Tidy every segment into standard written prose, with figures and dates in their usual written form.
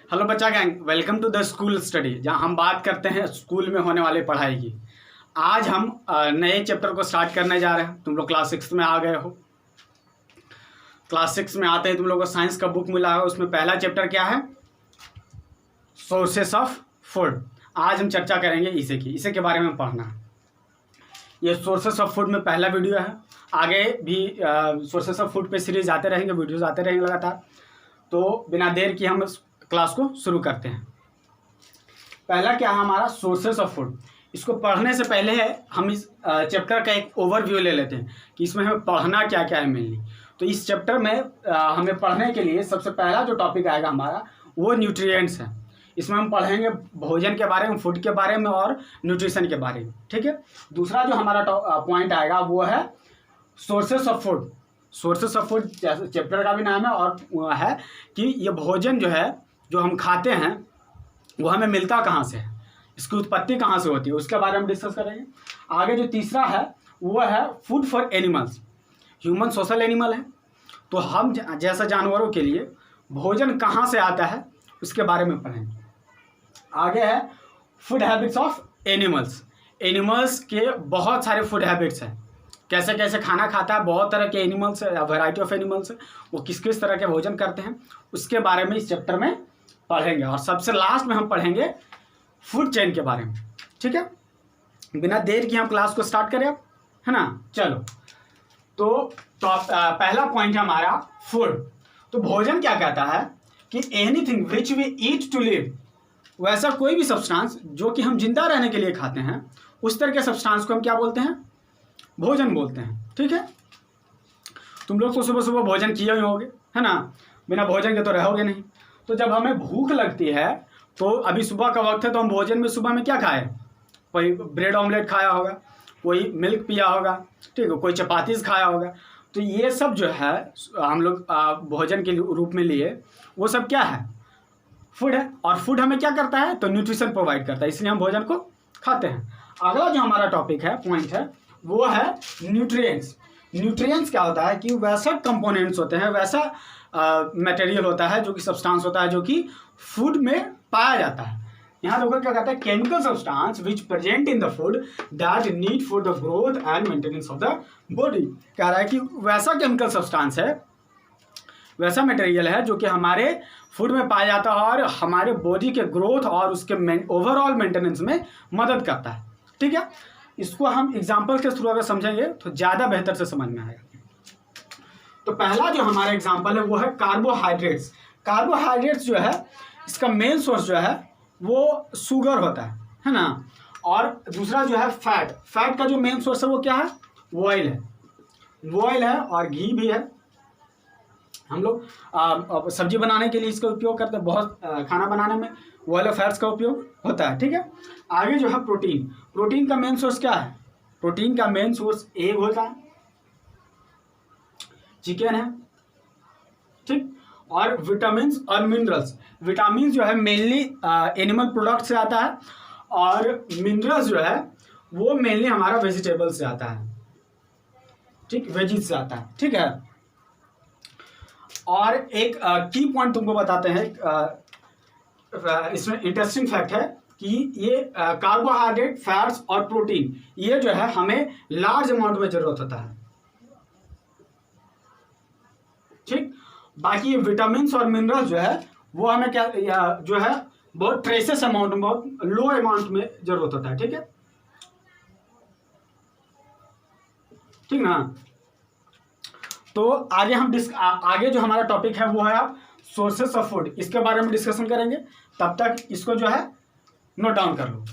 Hello बच्चा gang, welcome to the school study, जहां हम बात करते हैं स्कूल में होने वाली पढ़ाई की। आज हम नए चैप्टर को स्टार्ट करने जा रहे हैं। तुम लोग क्लास 6 में आ गए हो। क्लास 6 में आते ही तुम लोग को साइंस का बुक मिला है, उसमें पहला चैप्टर क्या है? Sources of food. आज हम चर्चा करेंगे इसे के बारे में पढ़ना है। ये सोर्सेस ऑफ फूड में पहला वीडियो है। आगे भी सोर्सेस ऑफ फूड पे सीरीज आते रहेंगे, वीडियोज आते रहेंगे लगातार। तो बिना देर की हम क्लास को शुरू करते हैं। पहला क्या है हमारा? Sources of food. इसको पढ़ने से पहले है हम इस चैप्टर का एक ओवरव्यू ले लेते हैं कि इसमें हमें पढ़ना क्या क्या है मेनली। तो इस चैप्टर में हमें पढ़ने के लिए सबसे पहला जो टॉपिक आएगा हमारा वो न्यूट्रिएंट्स है। इसमें हम पढ़ेंगे भोजन के बारे में, फूड के बारे में और न्यूट्रिशन के बारे में। ठीक है। दूसरा जो हमारा पॉइंट आएगा वो है sources of food. Sources of food chapter का भी नाम है और वो है कि ये भोजन जो है जो हम खाते हैं वो हमें मिलता कहाँ से है, इसकी उत्पत्ति कहाँ से होती है, उसके बारे में डिस्कस करेंगे। आगे जो तीसरा है वो है food for animals. Human social animal है, तो हम जैसा जानवरों के लिए भोजन कहाँ से आता है उसके बारे में पढ़ेंगे। आगे है food habits of animals. Animals के बहुत सारे फूड हैबिट्स हैं, कैसे कैसे खाना खाता है, बहुत तरह के एनिमल्स है, वैरायटी ऑफ एनिमल्स है, वो किस किस तरह के भोजन करते हैं उसके बारे में इस चैप्टर में पढ़ेंगे। और सबसे लास्ट में हम पढ़ेंगे फूड चेन के बारे में। ठीक है। बिना देर की हम क्लास को स्टार्ट करें अब, है ना? चलो, तो पहला पॉइंट है हमारा फूड। तो भोजन क्या कहता है कि anything which we eat to live, वैसा कोई भी सब्सटेंस जो कि हम जिंदा रहने के लिए खाते हैं, उस तरह के सब्सटेंस को हम क्या बोलते हैं? भोजन बोलते हैं। ठीक है। तुम लोग तो सुबह सुबह भोजन किए ही होगे, है ना? बिना भोजन के तो रहोगे नहीं। तो जब हमें भूख लगती है, तो अभी सुबह का वक्त है, तो हम भोजन में सुबह में क्या खाए? कोई ब्रेड ऑमलेट खाया होगा, कोई मिल्क पिया होगा, ठीक है, कोई चपातीस खाया होगा। तो ये सब जो है हम लोग भोजन के रूप में लिए, वो सब क्या है? फूड है। और फूड हमें क्या करता है? तो न्यूट्रिशन प्रोवाइड करता है, इसलिए हम भोजन को खाते हैं। अगला जो हमारा टॉपिक है, पॉइंट है, वो है न्यूट्रिएंट्स। न्यूट्रिएंट्स क्या होता है कि वैसा कंपोनेंट्स होते हैं, वैसा मटेरियल होता है, जो कि सब्सटेंस होता है, जो कि फूड में पाया जाता है। यहाँ देखो क्या कहता है, chemical substance which present in the food that need for the growth and maintenance of the body. कह रहा है कि वैसा केमिकल सब्सटेंस है, वैसा मटेरियल है जो कि हमारे फूड में पाया जाता है और हमारे बॉडी के ग्रोथ और उसके ओवरऑल मेंटेनेंस में मदद करता है। ठीक है। इसको हम एग्जाम्पल के थ्रू अगर समझेंगे तो ज़्यादा बेहतर से समझ में आएगा। तो पहला जो हमारा एग्जाम्पल है वो है कार्बोहाइड्रेट्स। कार्बोहाइड्रेट्स जो है इसका मेन सोर्स जो है वो शुगर होता है ना? और दूसरा जो है फैट। फैट का जो मेन सोर्स है वो क्या है? वो ऑयल है। वो ऑयल है और घी भी है। हम लोग सब्जी बनाने के लिए इसका उपयोग करते हैं, बहुत खाना बनाने में ऑयल और फैट्स का उपयोग होता है। ठीक है। आगे जो है प्रोटीन। प्रोटीन का मेन सोर्स क्या है? प्रोटीन का मेन सोर्स एग होता है, चिकन है, ठीक। और विटामिन और मिनरल्स। विटामिन जो है मेनली एनिमल प्रोडक्ट से आता है और मिनरल्स जो है वो मेनली हमारा वेजिटेबल से आता है, ठीक, वेजिज से आता है। ठीक है। और एक की पॉइंट तुमको बताते हैं, इसमें इंटरेस्टिंग फैक्ट है कि ये कार्बोहाइड्रेट, फैट्स और प्रोटीन ये जो है हमें लार्ज अमाउंट में जरूरत होता है, ठीक। बाकी विटामिन और मिनरल जो है वो हमें क्या जो है बहुत ट्रेसेस अमाउंट में, बहुत लो अमाउंट में जरूरत होता है। ठीक है, ठीक ना? तो आगे हम आगे जो हमारा टॉपिक है वो है आप सोर्सेस ऑफ फूड, इसके बारे में डिस्कशन करेंगे। तब तक इसको जो है नोट डाउन कर लो।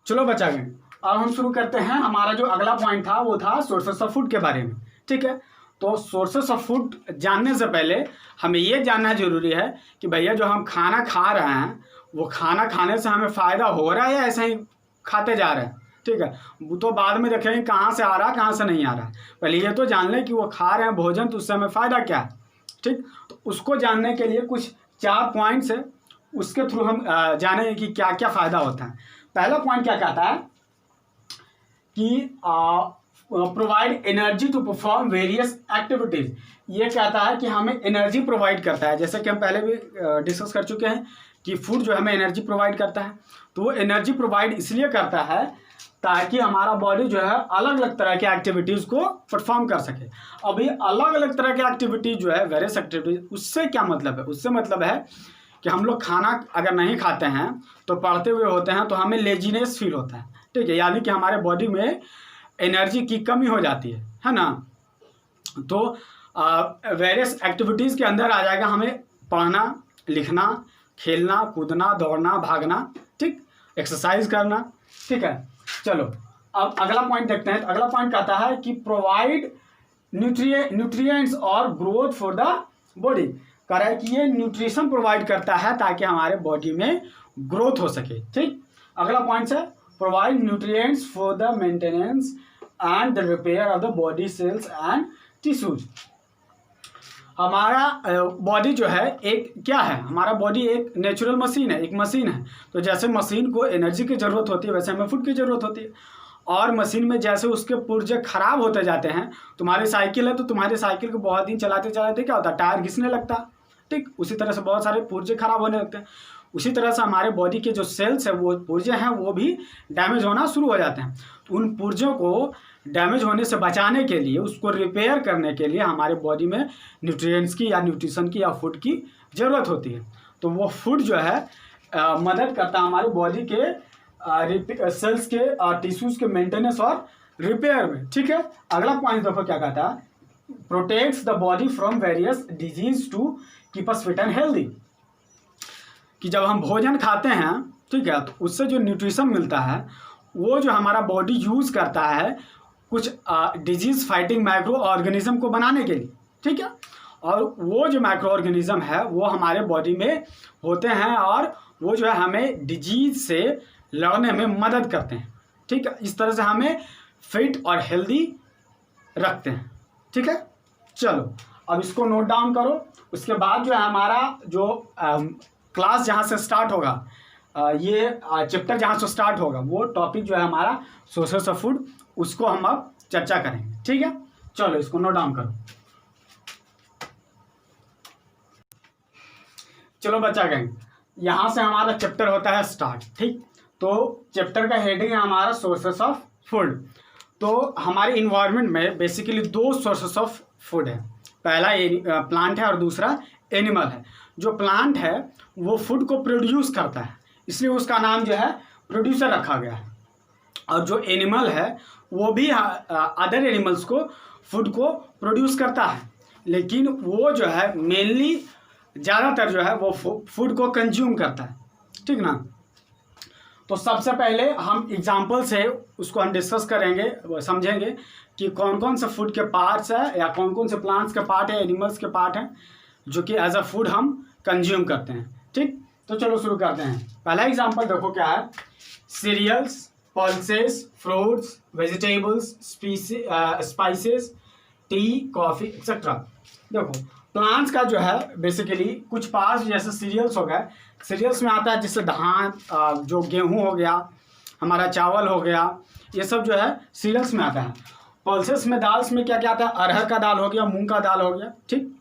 चलो बच्चा गए, अब हम शुरू करते हैं। हमारा जो अगला पॉइंट था वो था सोर्सेस ऑफ फूड के बारे में। ठीक है। तो सोर्सेस ऑफ फूड जानने से पहले हमें ये जानना जरूरी है कि भैया जो हम खाना खा रहे हैं वो खाना खाने से हमें फ़ायदा हो रहा है या ऐसे ही खाते जा रहे हैं। ठीक है। वो तो बाद में देखेंगे कहाँ से आ रहा है कहाँ से नहीं आ रहा है। पहले ये तो जान लें कि वो खा रहे हैं भोजन, तो उससे हमें फ़ायदा क्या है। ठीक। तो उसको जानने के लिए कुछ 4 पॉइंट्स है, उसके थ्रू हम जानेंगे कि क्या क्या फ़ायदा होता है। पहला पॉइंट क्या कहता है कि provide energy to perform various activities. ये कहता है कि हमें एनर्जी प्रोवाइड करता है, जैसे कि हम पहले भी डिस्कस कर चुके हैं कि फूड जो हमें एनर्जी प्रोवाइड करता है। तो वो एनर्जी प्रोवाइड इसलिए करता है ताकि हमारा बॉडी जो है अलग अलग तरह की एक्टिविटीज़ को परफॉर्म कर सके। अब ये अलग अलग तरह की एक्टिविटीज जो है, वेरियस एक्टिविटीज, उससे क्या मतलब है? उससे मतलब है कि हम लोग खाना अगर नहीं खाते हैं तो पढ़ते हुए होते हैं तो हमें लेजीनेस फील होता है, ठीक है, यानी कि हमारे बॉडी में एनर्जी की कमी हो जाती है ना। तो वेरियस एक्टिविटीज़ के अंदर आ जाएगा हमें पढ़ना, लिखना, खेलना, कूदना, दौड़ना, भागना, ठीक, एक्सरसाइज करना, ठीक है। चलो अब अगला पॉइंट देखते हैं। अगला पॉइंट कहता है कि प्रोवाइड न्यूट्रिएंट्स और ग्रोथ फॉर द बॉडी। कह रहा है कि ये न्यूट्रिशन प्रोवाइड करता है ताकि हमारे बॉडी में ग्रोथ हो सके, ठीक। अगला पॉइंट है provide nutrients for the maintenance and the repair of the body cells and tissues. हमारा बॉडी जो है एक क्या है, हमारा बॉडी एक नेचुरल मशीन है, एक मशीन है। तो जैसे मशीन को एनर्जी की ज़रूरत होती है वैसे हमें फूड की ज़रूरत होती है। और मशीन में जैसे उसके पुर्जे खराब होते जाते हैं, तुम्हारी साइकिल है तो तुम्हारी साइकिल को बहुत दिन चलाते चलाते क्या होता है, टायर घिसने लगता है, ठीक। उसी तरह से बहुत सारे पुर्जे खराब होने लगते हैं। उसी तरह से हमारे बॉडी के जो सेल्स है, वो पुर्जे हैं, वो भी डैमेज होना शुरू हो जाते हैं। तो उन पुर्जों को डैमेज होने से बचाने के लिए, उसको रिपेयर करने के लिए हमारे बॉडी में न्यूट्रिएंट्स की या न्यूट्रिशन की या फूड की ज़रूरत होती है। तो वो फूड जो है मदद करता है हमारे बॉडी के सेल्स के टिश्यूज़ के मेंटेनेंस और रिपेयर में, ठीक है। अगला पॉइंट देखो क्या कहता है, protects the body from various disease to keep us fit and healthy. कि जब हम भोजन खाते हैं, ठीक है, तो उससे जो न्यूट्रिशन मिलता है वो जो हमारा बॉडी यूज़ करता है कुछ डिजीज़ फाइटिंग माइक्रो ऑर्गेनिज्म को बनाने के लिए, ठीक है। और वो जो माइक्रो ऑर्गेनिज्म है वो हमारे बॉडी में होते हैं और वो जो है हमें डिजीज़ से लड़ने में मदद करते हैं, ठीक है। इस तरह से हमें फिट और हेल्दी रखते हैं, ठीक है। चलो अब इसको नोट डाउन करो। उसके बाद जो है हमारा जो क्लास जहाँ से स्टार्ट होगा, ये चैप्टर जहाँ से स्टार्ट होगा, वो टॉपिक जो है हमारा सोर्सेस ऑफ फूड, उसको हम अब चर्चा करेंगे, ठीक है। चलो इसको नोट डाउन करो। चलो बच्चा गैंग, यहाँ से हमारा चैप्टर होता है स्टार्ट, ठीक। तो चैप्टर का हेडिंग है हमारा सोर्सेस ऑफ फूड। तो हमारे इन्वायरमेंट में बेसिकली दो सोर्सेस ऑफ फूड है, पहला प्लांट है और दूसरा एनिमल है। जो प्लांट है वो फूड को प्रोड्यूस करता है, इसलिए उसका नाम जो है प्रोड्यूसर रखा गया है। और जो एनिमल है वो भी अदर एनिमल्स को फूड को प्रोड्यूस करता है, लेकिन वो जो है मेनली ज़्यादातर जो है वो फूड को कंज्यूम करता है, ठीक ना। तो सबसे पहले हम एग्जांपल से उसको हम डिस्कस करेंगे, समझेंगे कि कौन कौन से फूड के पार्ट्स है या कौन कौन से प्लांट्स के पार्ट है, एनिमल्स के पार्ट हैं जो कि एज अ फूड हम कंज्यूम करते हैं, ठीक। तो चलो शुरू करते हैं। पहला एग्जांपल देखो क्या है, cereals, pulses, fruits, vegetables, spices, tea, coffee etcetera. देखो प्लांट्स का जो है बेसिकली कुछ पार्ट्स जैसे सीरियल्स हो गए, सीरियल्स में आता है जैसे धान, जो गेहूं हो गया, हमारा चावल हो गया, ये सब जो है सीरियल्स में आता है। पल्सेस में, दाल्स में क्या क्या आता है, अरहर का दाल हो गया, मूंग का दाल हो गया, ठीक।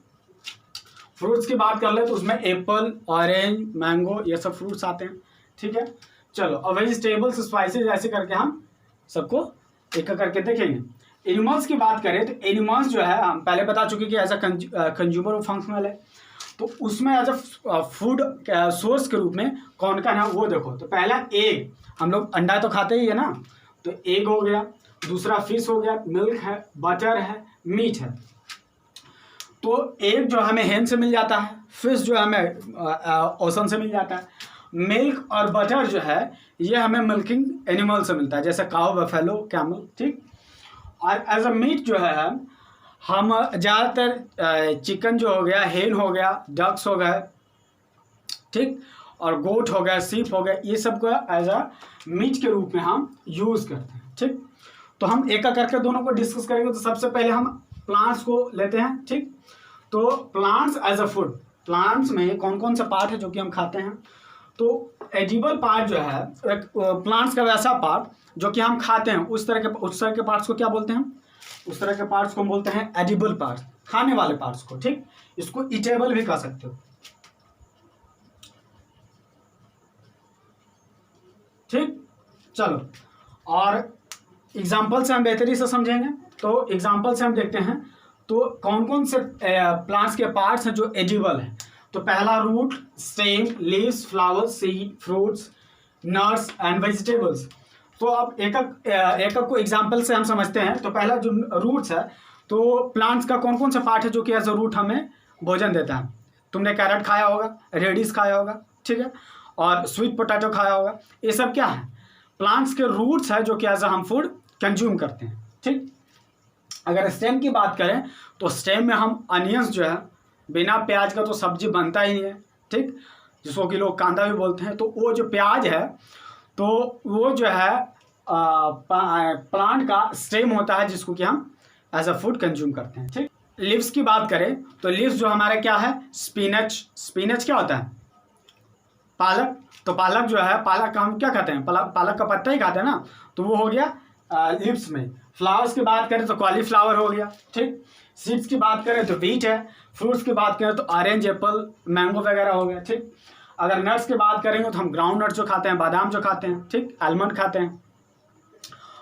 फ्रूट्स की बात कर ले तो उसमें एप्पल, ऑरेंज, मैंगो, ये सब फ्रूट्स आते हैं, ठीक है। चलो अब वेजिटेबल्स, स्पाइसेस, ऐसे करके हम सबको एक करके देखेंगे। एनिमल्स की बात करें तो एनिमल्स जो है हम पहले बता चुके कि एज अ कंज्यूमर और फंक्शनल है। तो उसमें एज अ फूड सोर्स के रूप में कौन का है वो देखो। तो पहला एग, हम लोग अंडा तो खाते ही है ना, तो एग हो गया। दूसरा फिश हो गया, मिल्क है, बटर है, मीट है। तो एग जो हमें हेन से मिल जाता है, फिश जो हमें ओशन से मिल जाता है, मिल्क और बटर जो है ये हमें मिल्किंग एनिमल से मिलता है, जैसे काऊ, बफेलो, कैमल, ठीक। और एज अ मीट जो है हम ज़्यादातर चिकन जो हो गया, हेन हो गया, डक्स हो गए, ठीक, और गोट हो गया, सीप हो गया, ये सब को एज अ मीट के रूप में हम यूज़ करते हैं, ठीक। तो हम एक करके दोनों को डिस्कस करेंगे। तो सबसे पहले हम प्लांट्स को लेते हैं, ठीक। तो plants as a food, plants में कौन कौन सा पार्ट है जो कि हम खाते हैं। तो एडिबल पार्ट जो है प्लांट्स का वैसा पार्ट जो कि हम खाते हैं, उस तरह के पार्ट्स को क्या बोलते हैं, उस तरह के पार्ट्स को हम बोलते हैं एडिबल पार्ट्स, खाने वाले पार्ट्स को, ठीक। इसको ईटेबल भी कह सकते हो, ठीक। चलो, और एग्जाम्पल से हम बेहतरी से समझेंगे। तो एग्जाम्पल से हम देखते हैं तो कौन कौन से प्लांट्स के पार्ट्स हैं जो एडिबल हैं। तो पहला root, stem, leaves, flowers, seed, fruits, nuts and vegetables. तो अब एक को एग्जाम्पल से हम समझते हैं। तो पहला जो रूट्स है, तो प्लांट्स का कौन कौन सा पार्ट है जो कि एज अ रूट हमें भोजन देता है। तुमने कैरेट खाया होगा, रेडिश खाया होगा, ठीक है, और स्वीट पोटैटो खाया होगा। ये सब क्या है, प्लांट्स के रूट्स है जो कि एज अ हम फूड कंज्यूम करते हैं, ठीक। अगर स्टेम की बात करें तो स्टेम में हम अनियंस जो है, बिना प्याज का तो सब्जी बनता ही नहीं है, ठीक, जिसको कि लोग कांदा भी बोलते हैं। तो वो जो प्याज है, तो वो जो है प्लांट का स्टेम होता है जिसको कि हम एज अ फूड कंज्यूम करते हैं, ठीक। लीव्स की बात करें तो लीव्स जो हमारा क्या है, स्पिनच। स्पिनच क्या होता है, पालक। तो पालक जो है, पालक का हम क्या खाते हैं, पालक का पत्ता ही खाते हैं ना, तो वो हो गया लीव्स में। फ्लावर्स की बात करें तो कॉलीफ्लावर हो गया, ठीक। सीड्स की बात करें तो व्हीट है। फ्रूट्स की बात करें तो ऑरेंज, एप्पल, मैंगो वगैरह हो गया, ठीक। अगर नट्स की बात करेंगे तो हम ग्राउंड नट्स जो खाते हैं, बादाम जो खाते हैं, ठीक, आलमंड खाते हैं।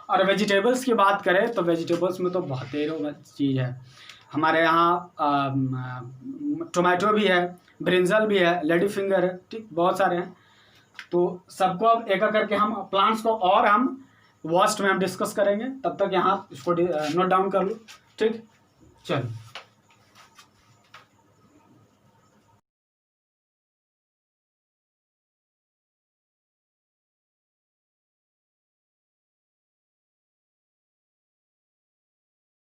और वेजिटेबल्स की बात करें तो वेजिटेबल्स में तो बहुत ढेरों चीज़ है हमारे यहाँ। टोमेटो भी है, ब्रिंजल भी है, लेडी फिंगर है, ठीक, बहुत सारे हैं। तो सबको अब एक एक करके हम प्लांट्स को और हम वास्ट में हम डिस्कस करेंगे। तब तक यहाँ इसको नोट डाउन कर लो, ठीक। चलो।